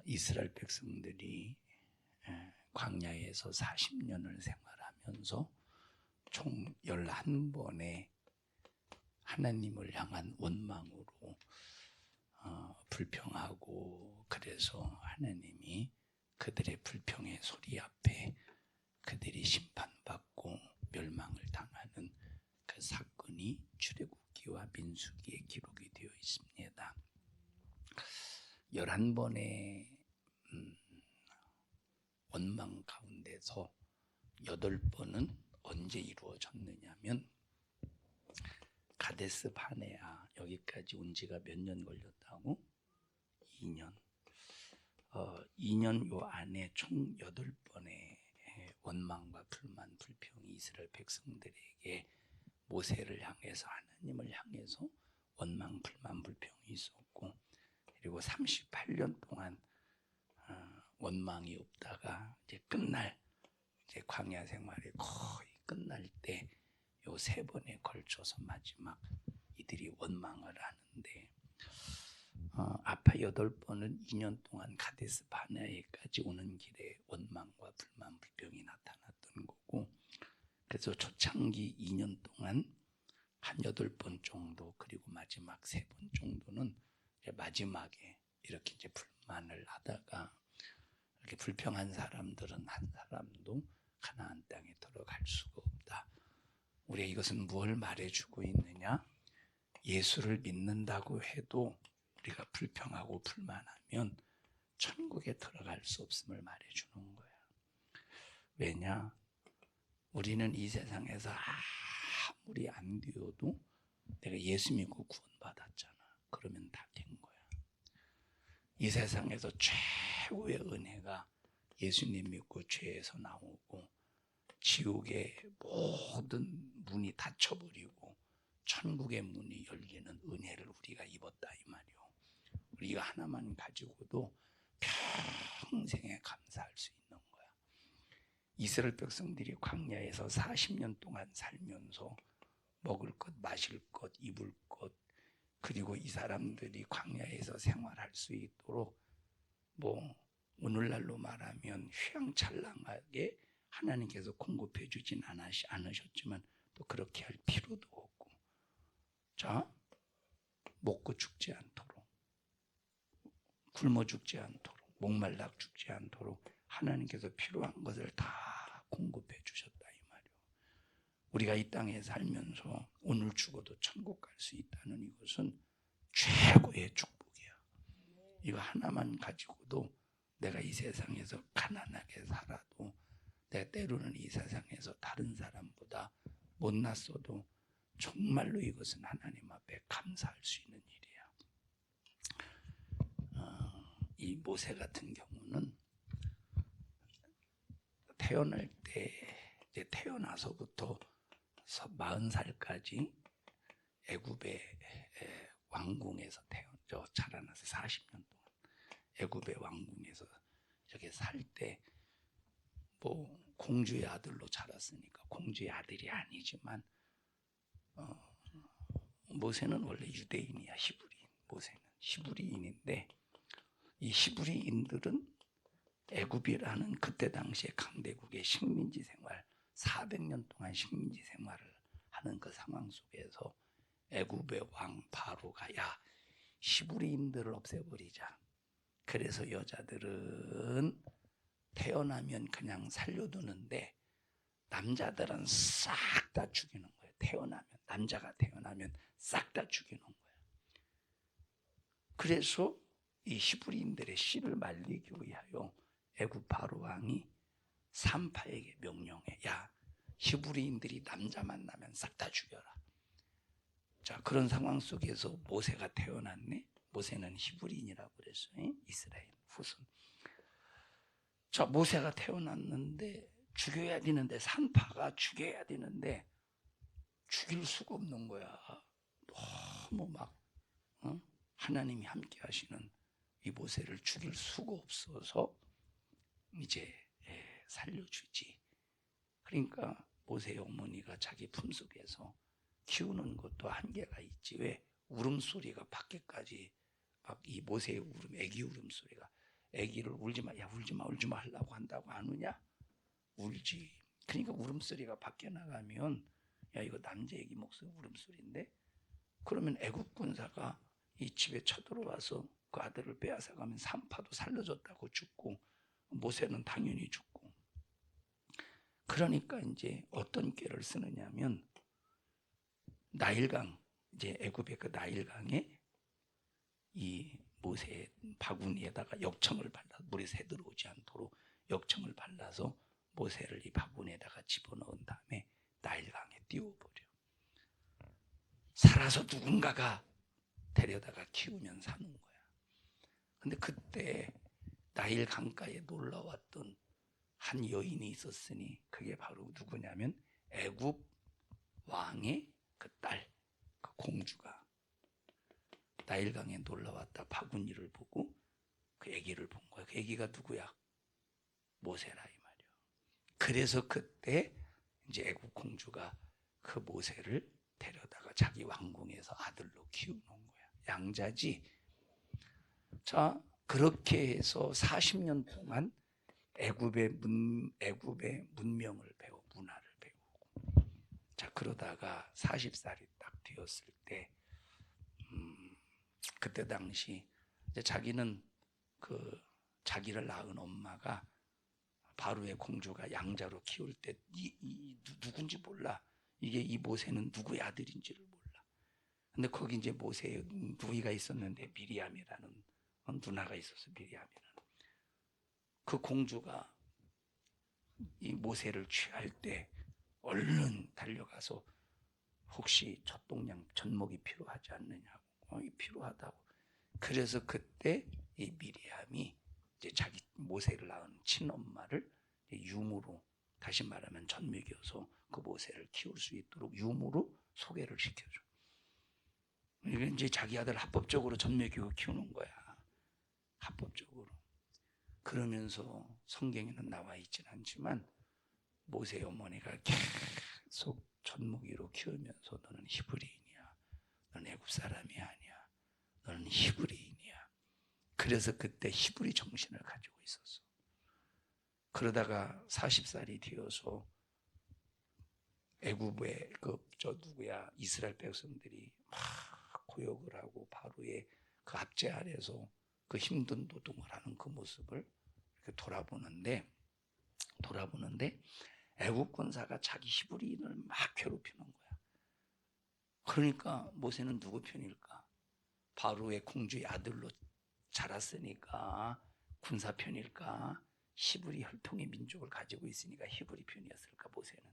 이스라엘 백성들이 광야에서 40년을 생활하면서 총 11번의 하나님을 향한 원망으로 불평하고, 그래서 하나님이 그들의 불평의 소리 앞에 그들이 심판받고 멸망을 당하는 그 사건이 출애굽기와 민수기에 기록이 되어 있습니다. 11번의 원망 가운데서 8번은 언제 이루어졌느냐면, 가데스 바네아, 여기까지 온 지가 몇 년 걸렸다고? 2년. 2년 요 안에 총 8번의 원망과 불만, 불평이 이스라엘 백성들에게 모세를 향해서, 하나님을 향해서 원망, 불만, 불평이 있었고, 그리고 38년 동안 원망이 없다가 이제 이제 광야 생활이 거의 끝날 때 요 3번에 걸쳐서 마지막 이들이 원망을 하는데, 아파 8번은 2년 동안 가데스 바네아에까지 오는 길에 원망과 불만, 불평이 나타났던 거고, 그래서 초창기 2년 동안 한 8번 정도, 그리고 마지막 3번 정도는 이제 마지막에 이렇게 이제 불만을 하다가, 이렇게 불평한 사람들은 한 사람도 가나안 땅에 들어갈 수가 없다. 우리가 이것은 무엇을 말해주고 있느냐? 예수를 믿는다고 해도 우리가 불평하고 불만하면 천국에 들어갈 수 없음을 말해주는 거야. 왜냐? 우리는 이 세상에서 아무리 안 되어도 내가 예수 믿고 구원받았잖아. 그러면 다 된 거야. 이 세상에서 최고의 은혜가 예수님 믿고 죄에서 나오고, 지옥의 모든 문이 닫혀버리고 천국의 문이 열리는 은혜를 우리가 입었다 이 말이요. 우리가 하나만 가지고도 평생에 감사할 수 있는 거야. 이스라엘 백성들이 광야에서 40년 동안 살면서 먹을 것, 마실 것, 입을 것, 그리고 이 사람들이 광야에서 생활할 수 있도록 오늘날로 말하면 휘황찬란하게 하나님께서 공급해 주진 않으셨지만 또 그렇게 할 필요도 없고, 자, 먹고 죽지 않도록, 굶어 죽지 않도록, 목말라 죽지 않도록 하나님께서 필요한 것을 다 공급해 주셨다 이 말이요. 우리가 이 땅에 살면서 오늘 죽어도 천국 갈 수 있다는 이것은 최고의 축복이야. 이거 하나만 가지고도 내가 이 세상에서 가난하게 살아도, 내가 때로는 이 세상에서 다른 사람보다 못났어도 정말로 이것은 하나님 앞에 감사할 수 있는 일이야. 이 모세 같은 경우는 태어날 때, 이제 태어나서부터 40살까지 애굽의 왕궁에서 자라나서 40년 동안 애굽의 왕궁에서 저게 살 때 공주의 아들로 자랐으니까 공주의 아들이 아니지만, 모세는 원래 유대인이야. 히브리인. 모세는 히브리인인데, 이 히브리인들은 애굽이라는 그때 당시에 강대국의 식민지 생활, 400년 동안 식민지 생활을 하는 그 상황 속에서 애굽의 왕 바로가, 야, 히브리인들을 없애버리자. 그래서 여자들은 태어나면 그냥 살려두는데 남자들은 싹 다 죽이는 거예요. 남자가 태어나면 싹 다 죽이는 거예요. 그래서 이 히브리인들의 씨를 말리기 위하여 애굽 바로 왕이 산파에게 명령해, 야, 히브리인들이 남자 만나면 싹 다 죽여라. 자, 그런 상황 속에서 모세가 태어났네. 모세는 히브리인이라고 그랬어요. 이스라엘 후손. 자, 모세가 태어났는데 죽여야 되는데, 산파가 죽여야 되는데 죽일 수가 없는 거야. 너무 하나님이 함께 하시는 이 모세를 죽일 수가 없어서 이제 살려주지. 그러니까 모세의 어머니가 자기 품속에서 키우는 것도 한계가 있지. 왜? 울음소리가 밖에까지 막 이 모세의 울음, 애기 울음소리가, 애기를 울지마, 야 울지마 울지마 하려고 한다고 안 우냐? 울지. 그러니까 울음소리가 밖에 나가면 야 이거 남자 애기 목소리 울음소리인데, 그러면 애국 군사가 이 집에 쳐들어와서 그 아들을 빼앗아가면 산파도 살려줬다고 죽고, 모세는 당연히 죽고. 그러니까 이제 어떤 꾀를 쓰느냐면, 나일강, 이제 애굽의 그 나일강에 이 모세의 바구니에다가 역청을 발라, 물에 새 들어오지 않도록 역청을 발라서 모세를 이 바구니에다가 집어넣은 다음에 나일강에 띄워버려. 살아서 누군가가 데려다가 키우면 사는 거야. 근데 그때 나일 강가에 놀러 왔던 한 여인이 있었으니 그게 바로 누구냐면 애굽 왕의 그 딸, 그 공주가 나일강에 놀러 왔다 바구니를 보고 그 아기를 본 거야. 그 아기가 누구야? 모세라 이 말이야. 그래서 그때 이제 애굽 공주가 그 모세를 데려다가 자기 왕궁에서 아들로 키우는 거야. 양자지. 자, 그렇게 해서 40년 동안 애굽의 문명을 배워, 문화를 배우고. 자, 그러다가 40살이 딱 되었을 때, 그때 당시 이제 자기는 그 자기를 낳은 엄마가 바로의 공주가 양자로 키울 때 누군지 몰라. 이게 이 모세는 누구의 아들인지를 몰라. 근데 거기 이제 모세의 누이가 있었는데 미리암이라는 누나가 있었어. 미리암이라는. 그 공주가 이 모세를 취할 때 얼른 달려가서 혹시 젖동량 젖먹이 필요하지 않느냐고. 필요하다고. 그래서 그때 이 미리암이 이제 자기 모세를 낳은 친엄마를 유무로, 다시 말하면 젖먹여서 그 모세를 키울 수 있도록 유무로 소개를 시켜줘. 이게 이제 자기 아들 합법적으로 젖먹이고 키우는 거야. 합법적으로. 그러면서 성경에는 나와 있지는 않지만 모세의 어머니가 계속 젖먹이로 키우면서 너는 히브리인이야. 너는 애굽 사람이 아니야. 너는 히브리인이야. 그래서 그때 히브리 정신을 가지고 있었어. 그러다가 40살이 되어서 애굽의 이스라엘 백성들이 막 고역을 하고 바로의 그 압제 아래서 그 힘든 노동을 하는 그 모습을 이렇게 돌아보는데 애굽 군사가 자기 히브리인을 막 괴롭히는 거야. 그러니까 모세는 누구 편일까? 바로의 공주의 아들로 자랐으니까 군사 편일까? 히브리 혈통의 민족을 가지고 있으니까 히브리 편이었을까? 모세는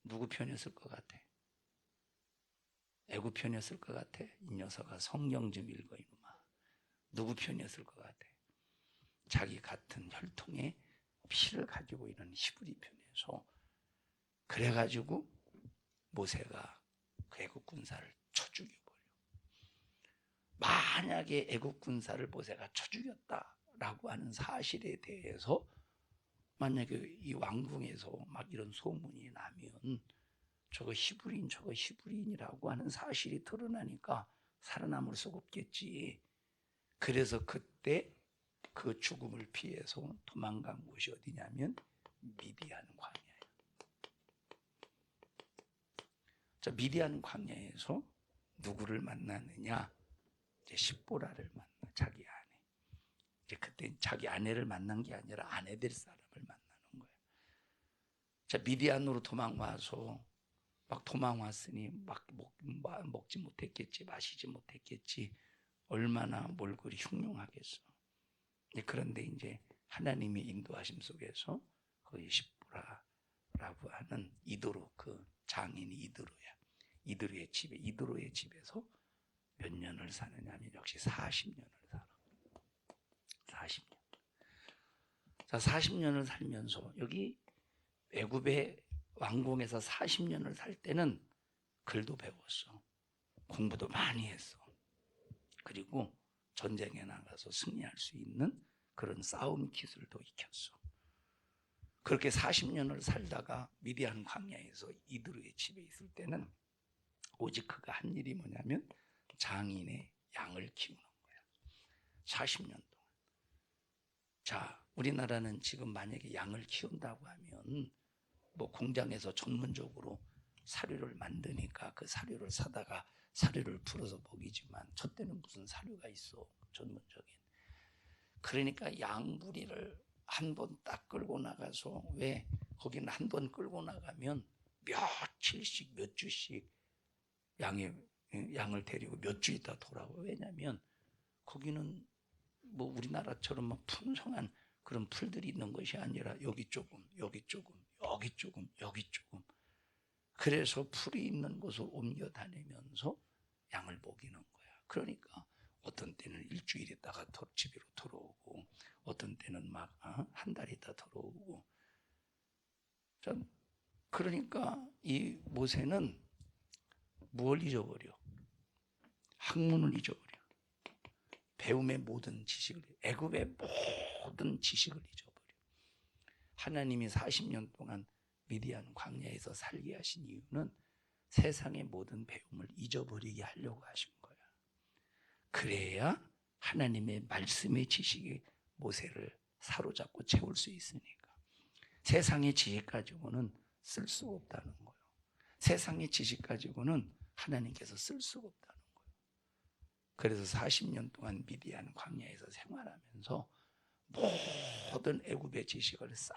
누구 편이었을 것 같아? 애굽 편이었을 것 같아? 이 녀석아 성경 좀 읽어 이놈아. 누구 편이었을 것 같아? 자기 같은 혈통의 피를 가지고 있는 히브리 편에서. 그래가지고 모세가 그 애굽 군사를 쳐 죽여버려. 만약에 애굽 군사를 모세가 쳐 죽였다라고 하는 사실에 대해서 만약에 이 왕궁에서 막 이런 소문이 나면 저거 히브리인이라고 하는 사실이 드러나니까 살아남을 수가 없겠지. 그래서 그때 그 죽음을 피해서 도망간 곳이 어디냐면 미디안 광야예요. 자, 미디안 광야에서 누구를 만나느냐? 이제 십보라를 만나, 자기 아내. 이제 그때 자기 아내를 만난 게 아니라 아내 될 사람을 만나는 거예요. 자, 미디안으로 도망와서 막 도망왔으니 막 먹지 못했겠지, 마시지 못했겠지. 얼마나 뭘 그리 흉흉하겠어. 그런데 이제 하나님의 인도하심 속에서 거기 십보라라고 하는 이도로, 그 장인이 이도로의 집에서 몇 년을 사느냐면 역시 40년을 살아. 40년. 자, 40년을 살면서 여기 애굽의 왕궁에서 40년을 살 때는 글도 배웠어. 공부도 많이 했어. 그리고 전쟁에 나가서 승리할 수 있는 그런 싸움 기술도 익혔어. 그렇게 40년을 살다가 미디안 광야에서 이드로의 집에 있을 때는 오직 그가 한 일이 뭐냐면 장인의 양을 키우는 거야. 40년 동안. 자, 우리나라는 지금 만약에 양을 키운다고 하면 뭐 공장에서 전문적으로 사료를 만드니까 그 사료를 사다가 사료를 풀어서 먹이지만 저 때는 무슨 사료가 있어, 전문적인. 그러니까 양부리를 한 번 딱 끌고 나가서, 왜 거기는 한 번 끌고 나가면 며칠씩 몇 주씩 양을 데리고 몇 주 있다 돌아와. 왜냐면 거기는 뭐 우리나라처럼 막 풍성한 그런 풀들이 있는 것이 아니라 여기 조금 여기 조금 여기 조금 여기 조금, 그래서 풀이 있는 곳을 옮겨 다니면서 양을 먹이는 거야. 그러니까 어떤 때는 일주일 있다가 집으로 돌아오고, 어떤 때는 막 한 달 있다 돌아오고. 그러니까 이 모세는 무엇을 잊어버려? 학문을 잊어버려. 배움의 모든 지식을, 애굽의 모든 지식을 잊어버려. 하나님이 40년 동안 미디안 광야에서 살게 하신 이유는 세상의 모든 배움을 잊어버리게 하려고 하신 거야. 그래야 하나님의 말씀의 지식이 모세를 사로잡고 채울 수 있으니까. 세상의 지식 가지고는 쓸 수가 없다는 거예요. 세상의 지식 가지고는 하나님께서 쓸 수가 없다는 거예요. 그래서 40년 동안 미디안 광야에서 생활하면서 모든 애굽의 지식을 싹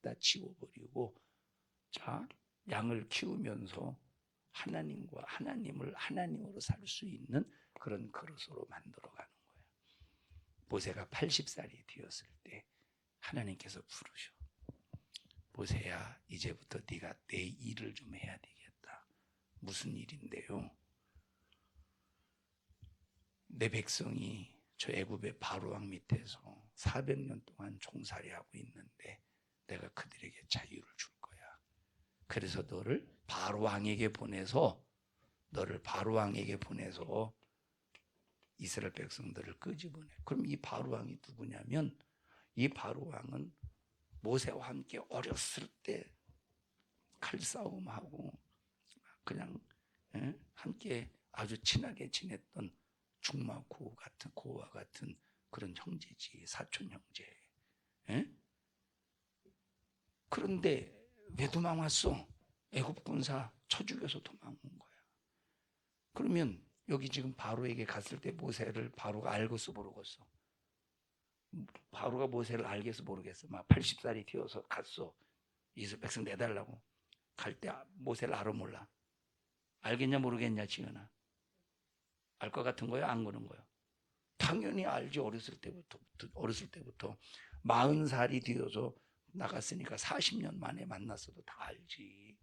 다 지워버리고, 자, 양을 키우면서 하나님을 하나님으로 살 수 있는 그런 그릇으로 만들어가는 거예요. 모세가 80살이 되었을 때 하나님께서 부르셔. 모세야, 이제부터 네가 내 일을 좀 해야 되겠다. 무슨 일인데요? 내 백성이 저 애굽의 바로 왕 밑에서 400년 동안 종살이하고 있는데 내가 그들에게 자유를 줄 거야. 그래서 너를 바로 왕에게 보내서 이스라엘 백성들을 끄집어내. 그럼 이 바로 왕이 누구냐면, 이 바로 왕은 모세와 함께 어렸을 때 칼싸움하고 그냥 함께 아주 친하게 지냈던 고와 같은 그런 형제지, 사촌 형제. 그런데 왜 도망 왔어? 애굽 군사 쳐 죽여서 도망 온 거야. 그러면 여기 지금 바로에게 갔을 때 모세를 바로가 알겠어, 모르겠어? 바로가 모세를 알겠어, 모르겠어? 막 80살이 되어서 갔어. 이스라엘 백성 내달라고. 갈 때 모세를 알아, 몰라? 알겠냐, 모르겠냐, 지은아? 알 것 같은 거야, 안 그런 거야? 당연히 알지. 어렸을 때부터 40살이 되어서 나갔으니까 40년 만에 만났어도 다 알지.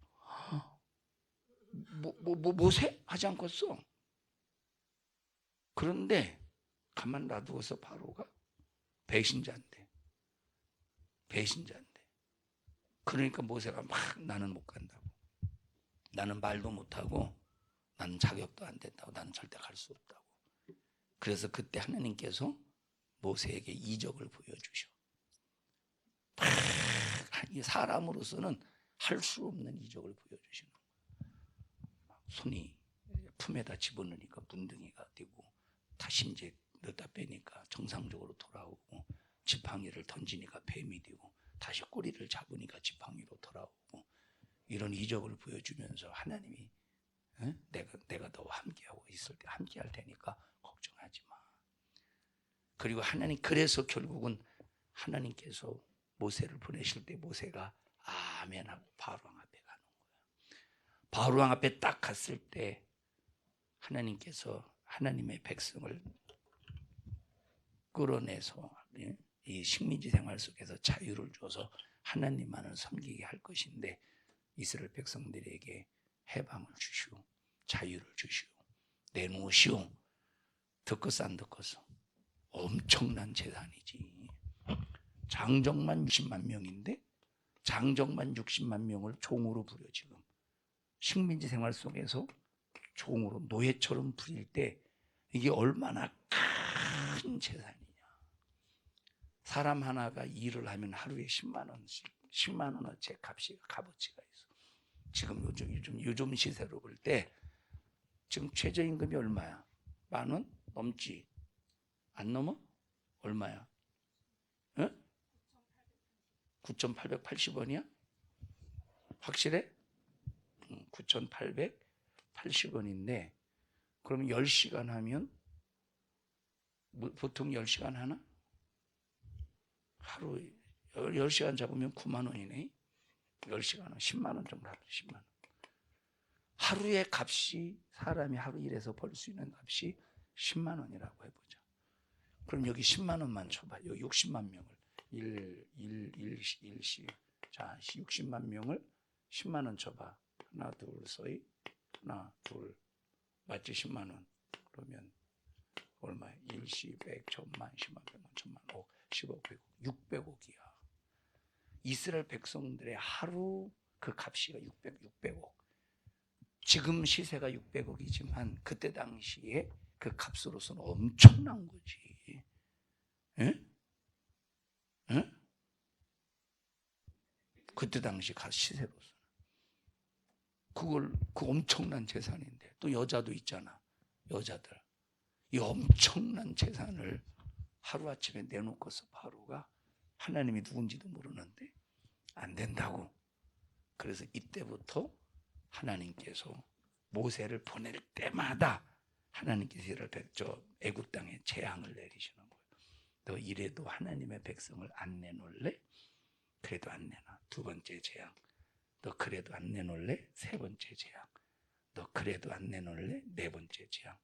모세? 하지 않겠어. 그런데 가만 놔두어서 바로가 배신자인데. 그러니까 모세가 막 나는 못 간다고. 나는 말도 못하고 나는 자격도 안 된다고. 나는 절대 갈 수 없다고. 그래서 그때 하나님께서 모세에게 이적을 보여주셔. 사람으로서는 할 수 없는 이적을 보여주시는 거예요. 손이 품에다 집어넣으니까 문둥이가 되고, 다시 이제 넣다 빼니까 정상적으로 돌아오고, 지팡이를 던지니까 뱀이 되고, 다시 꼬리를 잡으니까 지팡이로 돌아오고, 이런 이적을 보여주면서 하나님이 내가 너와 함께하고 있을 때 함께할 테니까 걱정하지 마. 그리고 그래서 결국은 하나님께서 모세를 보내실 때 모세가 아멘하고 바로왕 앞에 가는 거야. 바로왕 앞에 딱 갔을 때 하나님께서 하나님의 백성을 끌어내서 이 식민지 생활 속에서 자유를 줘서 하나님만을 섬기게 할 것인데, 이스라엘 백성들에게 해방을 주시오, 자유를 주시오, 내놓으시오. 듣겠어, 안 듣겠어? 엄청난 재산이지. 장정만 60만 명인데 장정만 60만 명을 종으로 부려. 지금 식민지 생활 속에서 종으로 노예처럼 부릴 때 이게 얼마나 큰 재산이냐. 사람 하나가 일을 하면 하루에 10만 원어치 값어치가 있어. 지금 요즘 시세로 볼 때 지금 최저임금이 얼마야? 10,000원 넘지. 안 넘어? 얼마야? 응? 9,880원이야? 확실해? 9,880원인데 그러면 10시간 하면 보통 10시간 하나? 하루 10시간 잡으면 9만 원이네. 10시간은 10만 원 정도 하죠. 10만 원. 하루의 값이 사람이 하루 일해서 벌 수 있는 값이 10만 원이라고 해보자. 그럼 여기 10만 원만 쳐봐. 여기 60만 명을 일시 자 60만 명을 10만 원 쳐봐. 하나 둘 셋 하나 둘 맞지? 10만 원 그러면 얼마야? 일시 100 천만 10만 100만 천만 5억 10억 100억 600억이야. 이스라엘 백성들의 하루 그 값이 600억. 지금 시세가 600억이지만 그때 당시에 그 값으로서는 엄청난 거지. 응? 응? 그때 당시 시세로서 그 엄청난 재산인데 또 여자도 있잖아. 여자들 이 엄청난 재산을 하루아침에 내놓고서 바로가 하나님이 누군지도 모르는데 안 된다고. 그래서 이때부터 하나님께서 모세를 보낼 때마다 하나님께서 애굽 땅에 재앙을 내리시는 거예요. 너 이래도 하나님의 백성을 안 내놓을래? 그래도 안 내놔. 두 번째 재앙. 너 그래도 안 내놓을래? 세 번째 재앙. 너 그래도 안 내놓을래? 네 번째 재앙.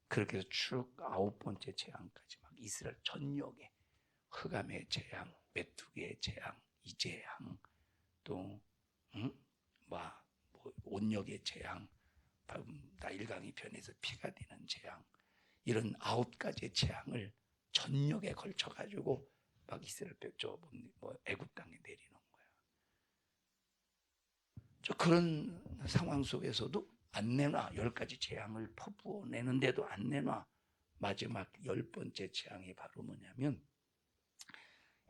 그렇게 해서 쭉 9번째 재앙까지 막 이스라엘 전역에 흑암의 재앙, 메뚜기의 재앙, 이 재앙, 또 온역의 재앙, 나일강이 변해서 피가 되는 재앙, 이런 9가지의 재앙을 전역에 걸쳐 가지고 막 이스라엘 애굽 땅에 내리는 거야. 그런 상황 속에서도 안 내놔. 10가지 재앙을 퍼부어내는데도 안 내놔. 마지막 10번째 재앙이 바로 뭐냐면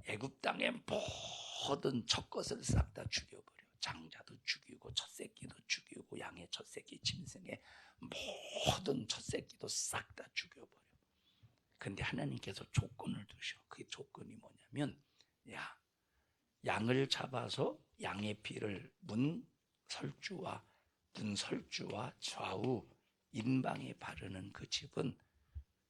애굽 땅의 모든 첫 것을 싹 다 죽여버려. 장자도 죽이고 첫 새끼도 죽이고 양의 첫 새끼 짐승의 모든 첫 새끼도 싹 다 죽여버려. 근데 하나님께서 조건을 두셔. 그 조건이 뭐냐면 양을 잡아서 양의 피를 문설주와 좌우 인방에 바르는 그 집은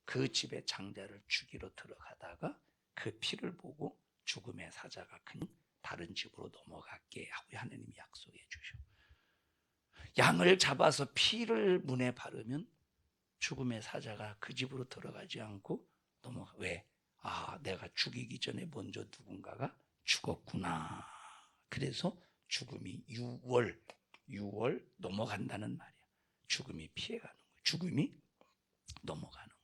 그 집의 장자를 죽이러 들어가다가 그 피를 보고 죽음의 사자가 큰 다른 집으로 넘어갈게 하고 하나님이 약속해 주셔. 양을 잡아서 피를 문에 바르면 죽음의 사자가 그 집으로 들어가지 않고 넘어가. 왜? 내가 죽이기 전에 먼저 누군가가 죽었구나. 그래서 죽음이 6월 넘어간다는 말이야. 죽음이 피해가는 거야. 죽음이 넘어가는 거예요.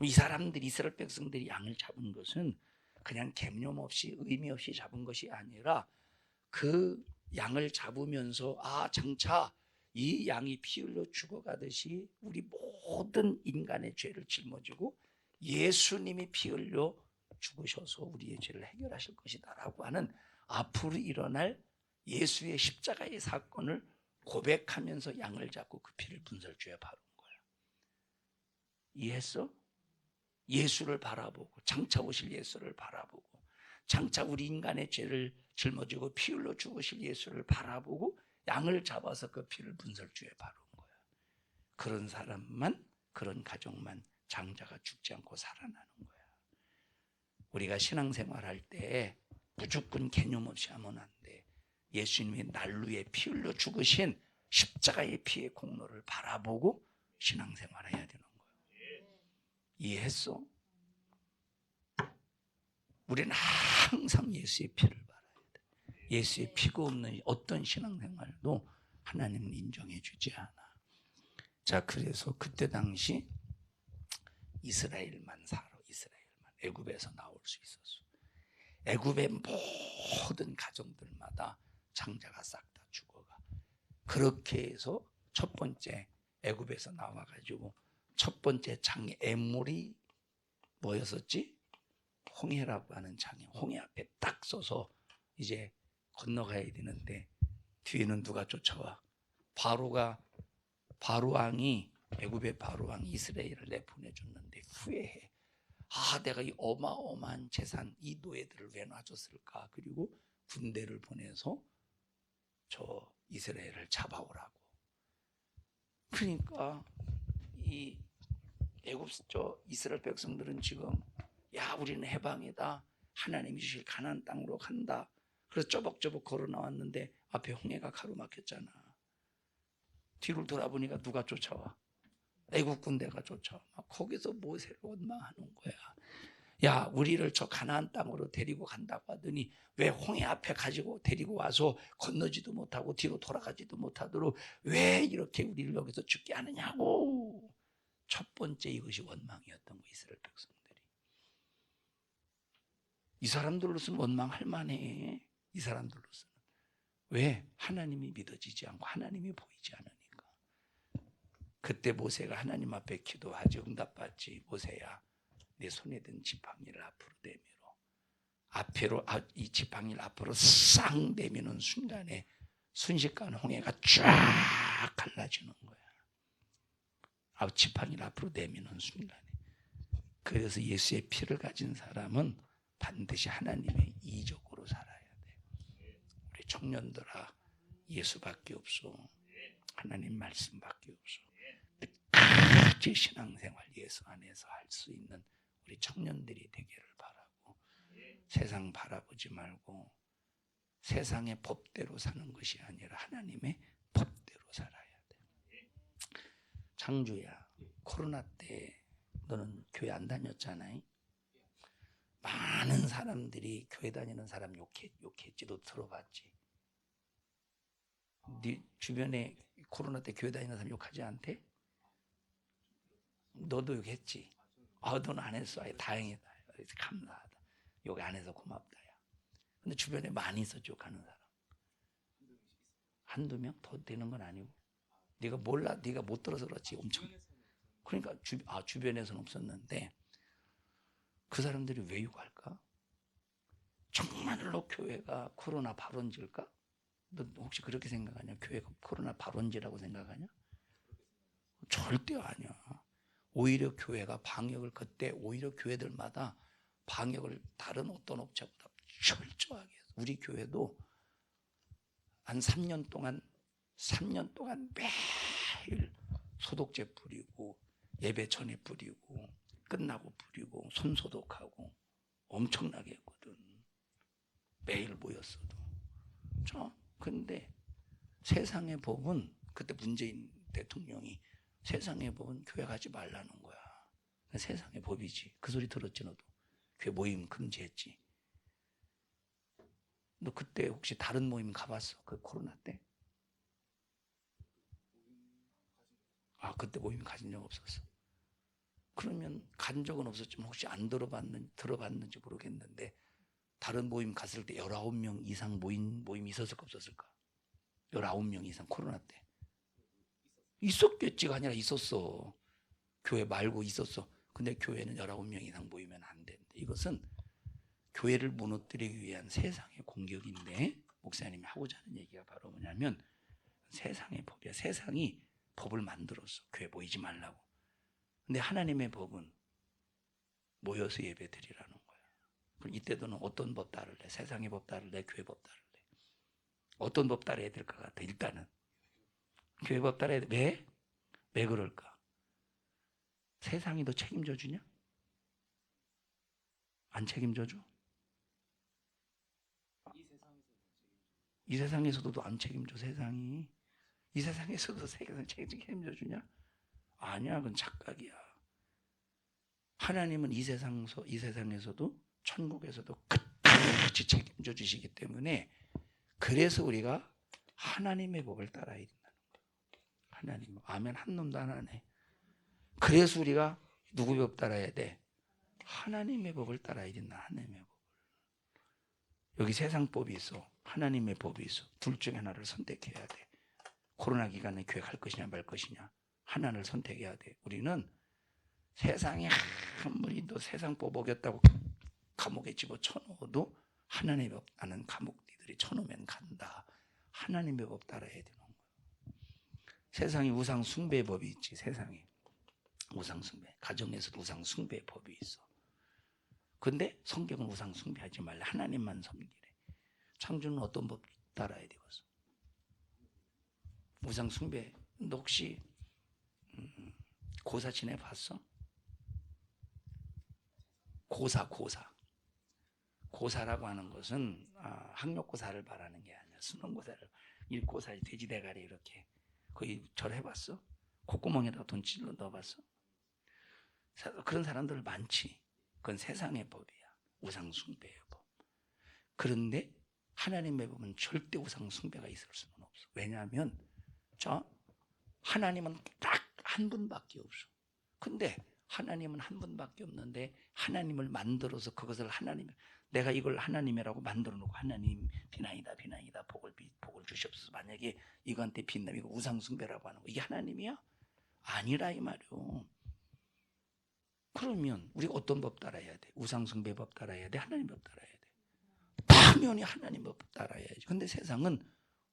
이 사람들이 이스라엘 백성들이 양을 잡은 것은 그냥 개념 없이 의미 없이 잡은 것이 아니라 그 양을 잡으면서 장차 이 양이 피 흘려 죽어가듯이 우리 모든 인간의 죄를 짊어지고 예수님이 피 흘려 죽으셔서 우리의 죄를 해결하실 것이다 라고 하는 앞으로 일어날 예수의 십자가의 사건을 고백하면서 양을 잡고 그 피를 분설주에 바른 거야. 이해했어? 예수를 바라보고 장차 오실 예수를 바라보고 장차 우리 인간의 죄를 짊어지고 피 흘려 죽으실 예수를 바라보고 양을 잡아서 그 피를 분설주에 바른 거야. 그런 사람만, 그런 가족만 장자가 죽지 않고 살아나는 거야. 우리가 신앙생활할 때 무조건 개념 없이 하면 안 돼. 예수님이 난루에 피 흘려 죽으신 십자가의 피의 공로를 바라보고 신앙생활해야 되는 거예요. 이해했어? 우리는 항상 예수의 피를 바라야 돼. 예수의 피가 없는 어떤 신앙생활도 하나님은 인정해 주지 않아. 자, 그래서 그때 당시 이스라엘만 살아. 이스라엘만 애굽에서 나올 수 있었어. 애굽의 모든 가정들마다 장자가 싹 다 죽어가. 그렇게 해서 첫 번째 애굽에서 나와가지고 첫 번째 장의 애물이 뭐였었지? 홍해라고 하는 장에 홍해 앞에 딱 서서 이제 건너가야 되는데 뒤에는 누가 쫓아와? 바로 왕이 애굽의 바로 왕이 이스라엘을 내보내줬는데 후회해. 내가 이 어마어마한 재산, 이 노예들을 왜 놔줬을까? 그리고 군대를 보내서 저 이스라엘을 잡아오라고. 그러니까 이 이스라엘 백성들은 지금 우리는 해방이다. 하나님이 주실 가나안 땅으로 간다. 그래서 쪼벅쪼벅 걸어 나왔는데 앞에 홍해가 가로막혔잖아. 뒤를 돌아보니까 누가 쫓아와? 애국 군대가 쫓아와. 거기서 모세를 원망하는 거야. 우리를 저 가나안 땅으로 데리고 간다고 하더니 왜 홍해 앞에 가지고 데리고 와서 건너지도 못하고 뒤로 돌아가지도 못하도록 왜 이렇게 우리를 여기서 죽게 하느냐고. 첫 번째 이것이 원망이었던 거, 이스라엘 백성들이. 이 사람들로서는 원망할 만해. 이 사람들로서는. 왜? 하나님이 믿어지지 않고 하나님이 보이지 않으니까. 그때 모세가 하나님 앞에 기도하지 응답받지. 모세야, 내 손에 든 지팡이를 앞으로 내밀어. 이 지팡이를 앞으로 싹 내미는 순간에 순식간 홍해가 쫙 갈라지는 거야. 지팡이를 앞으로 내미는 순간에. 그래서 예수의 피를 가진 사람은 반드시 하나님의 이적으로 살아야 돼. 우리 청년들아, 예수밖에 없어. 하나님 말씀밖에 없어. 끝까지 신앙생활 예수 안에서 할 수 있는 우리 청년들이 되기를 바라고, 세상 바라보지 말고 세상의 법대로 사는 것이 아니라 하나님의 법대로 살아야 돼. 창주야, 코로나 때 너는 교회 안 다녔잖아요. 많은 사람들이 교회 다니는 사람 욕했지. 너 들어봤지? 네 주변에 코로나 때 교회 다니는 사람 욕하지 않대? 너도 욕했지? 너는 안 했어. 다행이다. 감사하다. 욕 안 해서 고맙다. 근데 주변에 많이 있었죠, 욕하는 사람. 한두 명? 더 되는 건 아니고. 네가 몰라, 네가 못 들어서 그렇지. 엄청. 그러니까 주변에서는 없었는데 그 사람들이 왜 욕할까? 정말로 교회가 코로나 발원지일까? 너 혹시 그렇게 생각하냐? 교회가 코로나 발원지라고 생각하냐? 절대 아니야. 오히려 교회가 방역을, 그때 오히려 교회들마다 방역을 다른 어떤 업체보다 철저하게 해서 우리 교회도 한 3년 동안 매일 소독제 뿌리고 예배 전에 뿌리고 끝나고 뿌리고 손 소독하고 엄청나게 했거든. 매일 모였어도. 근데 세상의 법은, 그때 문재인 대통령이 세상의 법은 교회 가지 말라는 거야. 세상의 법이지. 그 소리 들었지 너도? 교회 모임 금지했지. 너 그때 혹시 다른 모임 가봤어? 그 코로나 때? 그때 모임 가진 적 없었어. 그러면 간 적은 없었지만 혹시 안 들어봤는지 모르겠는데 다른 모임 갔을 때 19명 이상 모임이 있었을까 없었을까? 19명 이상 코로나 때. 있었겠지가 아니라 있었어. 교회 말고 있었어. 근데 교회는 19명 이상 모이면 안 된대. 이것은 교회를 무너뜨리기 위한 세상의 공격인데, 목사님이 하고자 하는 얘기가 바로 뭐냐면 세상의 법이야. 세상이 법을 만들었어. 교회 모이지 말라고. 근데 하나님의 법은 모여서 예배 드리라는 거야. 그럼 이때도 는 어떤 법 따를래? 세상의 법 따를래? 교회 법 따를래? 어떤 법 따라야 될 것 같아? 일단은 교회 법 따라야 돼. 왜? 왜 그럴까? 세상이 너 책임져 주냐? 안 책임져 줘? 이 세상에서도 안 책임져. 세상이. 이 세상에서도 세상 책임져 주냐? 아니야. 그건 착각이야. 하나님은 이 세상에서도 천국에서도 끝까지 책임져 주시기 때문에, 그래서 우리가 하나님의 법을 따라야 된다는 거야. 하나님. 아멘. 한 놈도 안 하네. 그래서 우리가 누구 법 따라야 돼? 하나님의 법을 따라야 된다. 하나님의 법을. 여기 세상법이 있어. 하나님의 법이 있어. 둘 중에 하나를 선택해야 돼. 코로나 기간에 교회 갈 것이냐 말 것이냐. 하나를 선택해야 돼. 우리는 세상에 아무리 너 세상법 어겼다고 감옥에 집어쳐넣어도 하나님의 법 아는 감옥들이 쳐놓으면 간다. 하나님의 법 따라야 되는 거야. 세상에 우상 숭배 법이 있지. 세상에 우상 숭배. 가정에서도 우상 숭배 법이 있어. 근데 성경은 우상 숭배하지 말라. 하나님만 섬기래. 창조는 어떤 법 따라야 되겠어? 우상 숭배. 너 혹시 고사 지내봤어? 고사라고 하는 것은 학력고사를 말하는 게 아니야. 수능고사를. 일고사 돼지대가리 이렇게 거의 절해봤어? 콧구멍에다가 돈 찔러 넣어봤어? 그런 사람들 많지. 그건 세상의 법이야. 우상 숭배의 법. 그런데 하나님의 법은 절대 우상 숭배가 있을 수는 없어. 왜냐하면 하나님은 딱 한 분밖에 없어. 근데 하나님은 한 분밖에 없는데 하나님을 만들어서 그것을 내가 이걸 하나님이라고 만들어 놓고 하나님 비나이다 복을 주시옵소서. 만약에 이거한테 빛나면 이거 우상 숭배라고 하는 거 이게 하나님이야? 아니라 이 말이요. 그러면 우리가 어떤 법 따라야 돼? 우상 숭배 법 따라야 돼? 하나님 법 따라야 돼? 당연히 하나님 법 따라야지. 근데 세상은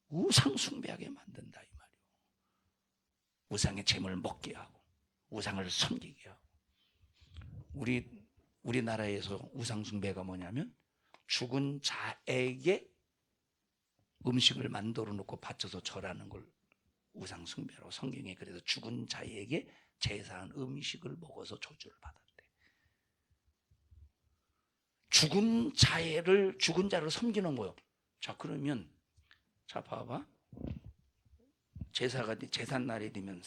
우상 숭배하게 만든다 이 말이요. 우상의 재물을 먹게 하고 우상을 섬기게 하고. 우리나라에서 우상 숭배가 뭐냐면 죽은 자에게 음식을 만들어 놓고 바쳐서 절하는 걸 우상 숭배라고. 성경에 그래서 죽은 자에게 제사한 음식을 먹어서 저주를 받았대. 죽은 자를 섬기는 거예요. 자, 그러면 봐봐. 제삿날이 되면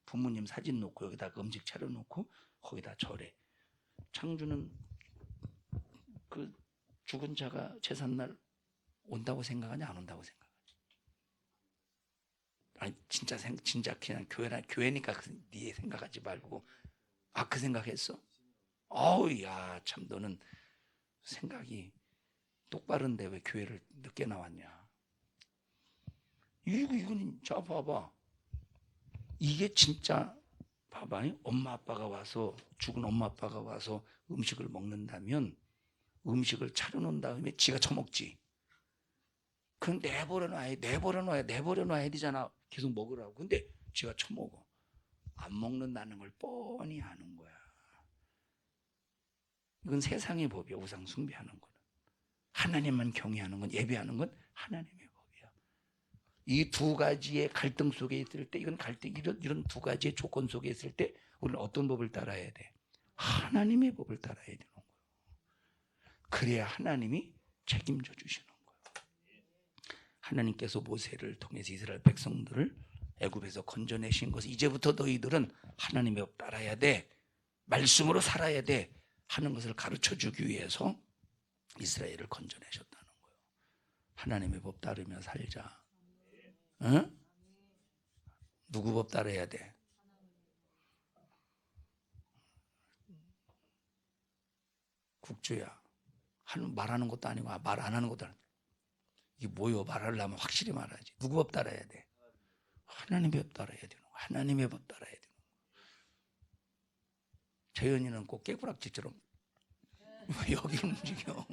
부모님 사진 놓고 여기다 음식 차려놓고 거기다 절해. 창주는 그 죽은 자가 제삿날 온다고 생각하냐 안 온다고 생각하지? 아니 진짜 그냥 교회니까 네 생각하지 말고 그 생각했어? 야 참 너는 생각이 똑바른데 왜 교회를 늦게 나왔냐? 이건 봐봐. 이게 진짜 봐봐. 죽은 엄마 아빠가 와서 음식을 먹는다면 음식을 차려놓은 다음에 지가 처먹지. 그럼 내버려놔야 되잖아. 계속 먹으라고. 근데 지가 처먹어. 안 먹는다는 걸 뻔히 아는 거야. 이건 세상의 법이야. 우상 숭배하는 거는. 하나님만 경외하는 건, 예배하는 건 하나님의 법이야. 이 두 가지의 갈등 속에 있을 때, 이런 두 가지의 조건 속에 있을 때 우리는 어떤 법을 따라야 돼? 하나님의 법을 따라야 되는 거예요. 그래야 하나님이 책임져 주시는 거예요. 하나님께서 모세를 통해서 이스라엘 백성들을 애굽에서 건져내신 것을 이제부터 너희들은 하나님의 법 따라야 돼. 말씀으로 살아야 돼. 하는 것을 가르쳐 주기 위해서 이스라엘을 건져내셨다는 거예요. 하나님의 법 따르며 살자. 응? 누구 법 따라야 돼? 국주야. 말하는 것도 아니고 말 안 하는 것도 아니고. 이게 뭐요? 말하려면 확실히 말하지. 누구 법 따라야 돼? 하나님의 법 따라야 되는 거야. 하나님의 법 따라야 되는 거야. 재현이는 꼭 깨구락지처럼 여기 움직여.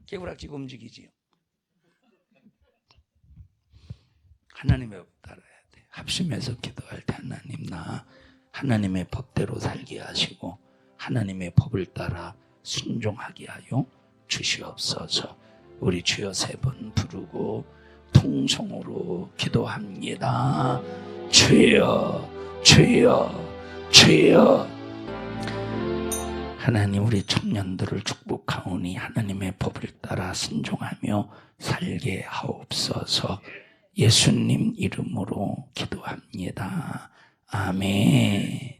깨구락지가 움직이지요. 하나님의 법 따라야 돼. 합심해서 기도할 때 하나님 나 하나님의 법대로 살게 하시고 하나님의 법을 따라 순종하게 하여 주시옵소서. 우리 주여 3번 부르고 통성으로 기도합니다. 주여 주여 주여. 하나님 우리 청년들을 축복하오니 하나님의 법을 따라 순종하며 살게 하옵소서. 예수님 이름으로 기도합니다. 아멘.